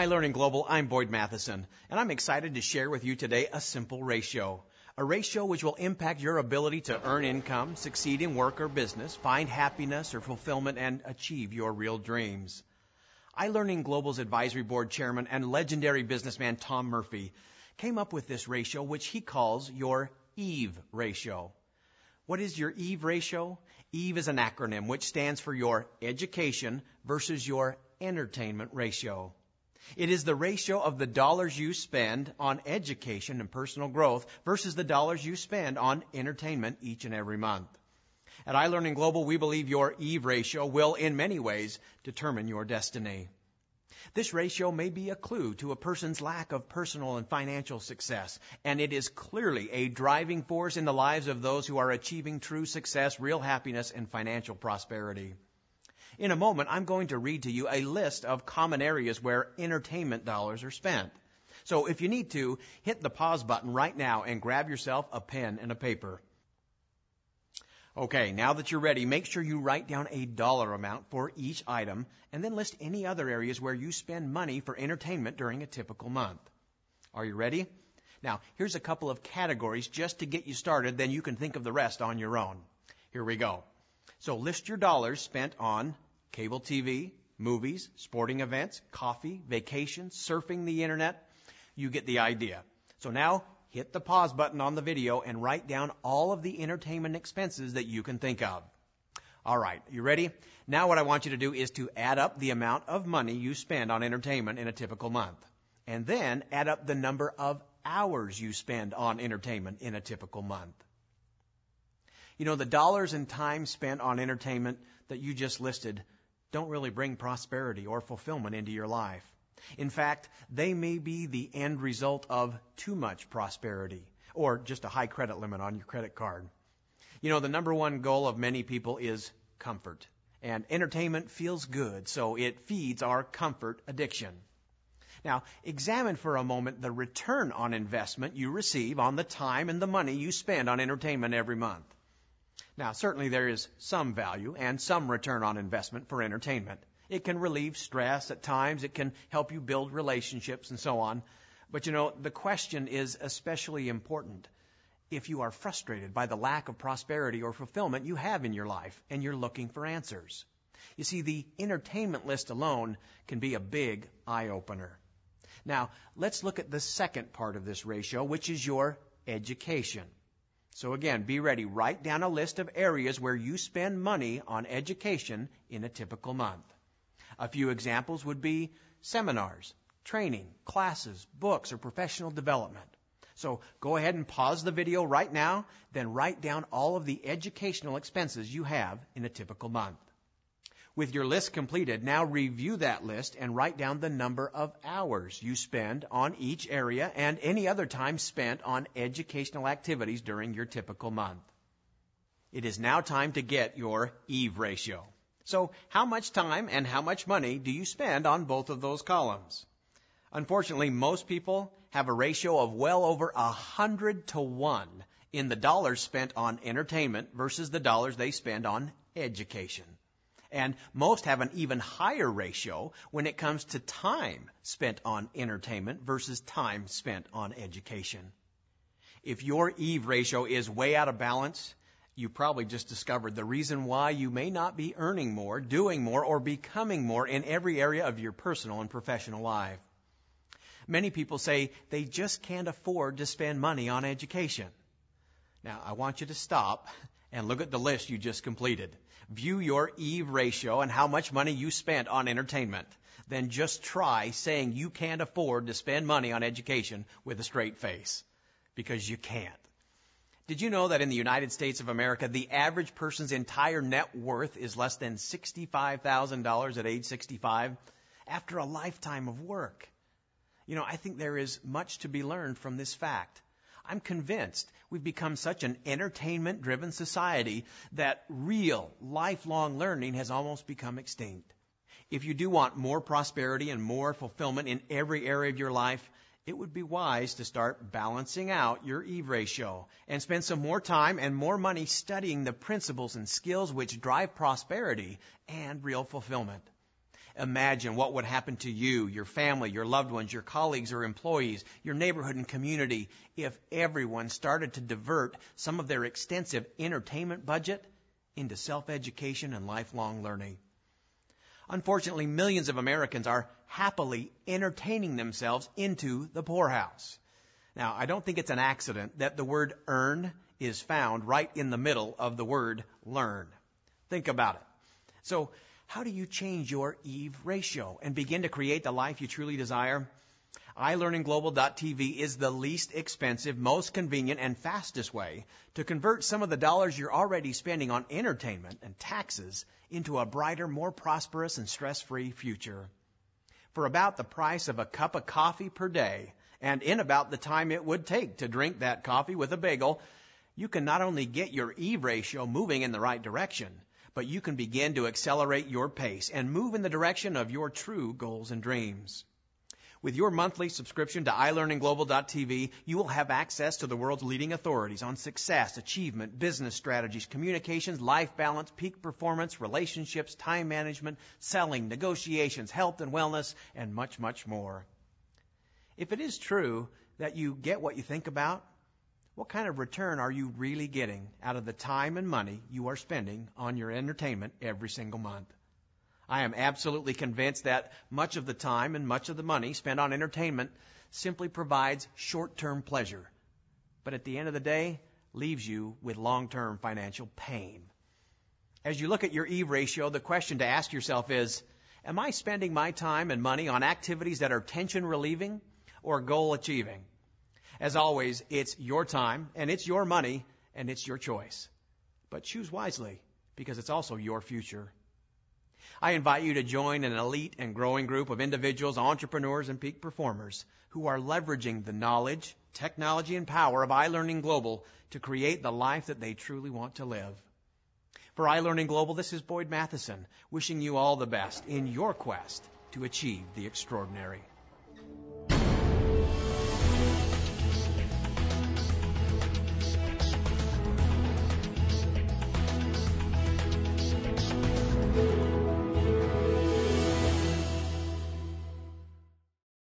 From iLearning Global, I'm Boyd Matheson, and I'm excited to share with you today a simple ratio. A ratio which will impact your ability to earn income, succeed in work or business, find happiness or fulfillment, and achieve your real dreams. iLearning Global's advisory board chairman and legendary businessman Tom Murphy came up with this ratio which he calls your EVE ratio. What is your EVE ratio? EVE is an acronym which stands for your education versus your entertainment ratio. It is the ratio of the dollars you spend on education and personal growth versus the dollars you spend on entertainment each and every month. At iLearning Global, we believe your EVE ratio will, in many ways, determine your destiny. This ratio may be a clue to a person's lack of personal and financial success, and it is clearly a driving force in the lives of those who are achieving true success, real happiness, and financial prosperity. In a moment, I'm going to read to you a list of common areas where entertainment dollars are spent. So if you need to, hit the pause button right now and grab yourself a pen and a paper. Okay, now that you're ready, make sure you write down a dollar amount for each item and then list any other areas where you spend money for entertainment during a typical month. Are you ready? Now, here's a couple of categories just to get you started, then you can think of the rest on your own. Here we go. So list your dollars spent on cable TV, movies, sporting events, coffee, vacations, surfing the internet. You get the idea. So now hit the pause button on the video and write down all of the entertainment expenses that you can think of. All right, you ready? Now what I want you to do is to add up the amount of money you spend on entertainment in a typical month. And then add up the number of hours you spend on entertainment in a typical month. You know, the dollars and time spent on entertainment that you just listed don't really bring prosperity or fulfillment into your life. In fact, they may be the end result of too much prosperity or just a high credit limit on your credit card. You know, the number one goal of many people is comfort. And entertainment feels good, so it feeds our comfort addiction. Now, examine for a moment the return on investment you receive on the time and the money you spend on entertainment every month. Now, certainly there is some value and some return on investment for entertainment. It can relieve stress at times. It can help you build relationships and so on. But, you know, the question is especially important if you are frustrated by the lack of prosperity or fulfillment you have in your life and you're looking for answers. You see, the entertainment list alone can be a big eye-opener. Now, let's look at the second part of this ratio, which is your education. So again, be ready. Write down a list of areas where you spend money on education in a typical month. A few examples would be seminars, training, classes, books, or professional development. So go ahead and pause the video right now, then write down all of the educational expenses you have in a typical month. With your list completed, now review that list and write down the number of hours you spend on each area and any other time spent on educational activities during your typical month. It is now time to get your EVE ratio. So how much time and how much money do you spend on both of those columns? Unfortunately, most people have a ratio of well over 100 to 1 in the dollars spent on entertainment versus the dollars they spend on education. And most have an even higher ratio when it comes to time spent on entertainment versus time spent on education. If your EVE ratio is way out of balance, you probably just discovered the reason why you may not be earning more, doing more, or becoming more in every area of your personal and professional life. Many people say they just can't afford to spend money on education. Now, I want you to stop and look at the list you just completed. View your EVE ratio and how much money you spent on entertainment. Then just try saying you can't afford to spend money on education with a straight face, because you can't. Did you know that in the United States of America, the average person's entire net worth is less than $65,000 at age 65 after a lifetime of work? You know, I think there is much to be learned from this fact. I'm convinced we've become such an entertainment-driven society that real, lifelong learning has almost become extinct. If you do want more prosperity and more fulfillment in every area of your life, it would be wise to start balancing out your EVE ratio and spend some more time and more money studying the principles and skills which drive prosperity and real fulfillment. Imagine what would happen to you, your family, your loved ones, your colleagues or employees, your neighborhood and community if everyone started to divert some of their extensive entertainment budget into self-education and lifelong learning. Unfortunately, millions of Americans are happily entertaining themselves into the poorhouse. Now, I don't think it's an accident that the word earn is found right in the middle of the word learn. Think about it. So, how do you change your Eve ratio and begin to create the life you truly desire? ilearningglobal.tv is the least expensive, most convenient, and fastest way to convert some of the dollars you're already spending on entertainment and taxes into a brighter, more prosperous, and stress-free future. For about the price of a cup of coffee per day, and in about the time it would take to drink that coffee with a bagel, you can not only get your Eve ratio moving in the right direction, but you can begin to accelerate your pace and move in the direction of your true goals and dreams. With your monthly subscription to ilearningglobal.tv, you will have access to the world's leading authorities on success, achievement, business strategies, communications, life balance, peak performance, relationships, time management, selling, negotiations, health and wellness, and much, much more. If it is true that you get what you think about, what kind of return are you really getting out of the time and money you are spending on your entertainment every single month? I am absolutely convinced that much of the time and much of the money spent on entertainment simply provides short-term pleasure, but at the end of the day, leaves you with long-term financial pain. As you look at your Eve ratio, the question to ask yourself is, am I spending my time and money on activities that are tension-relieving or goal-achieving? As always, it's your time, and it's your money, and it's your choice. But choose wisely, because it's also your future. I invite you to join an elite and growing group of individuals, entrepreneurs, and peak performers who are leveraging the knowledge, technology, and power of iLearning Global to create the life that they truly want to live. For iLearning Global, this is Boyd Matheson, wishing you all the best in your quest to achieve the extraordinary.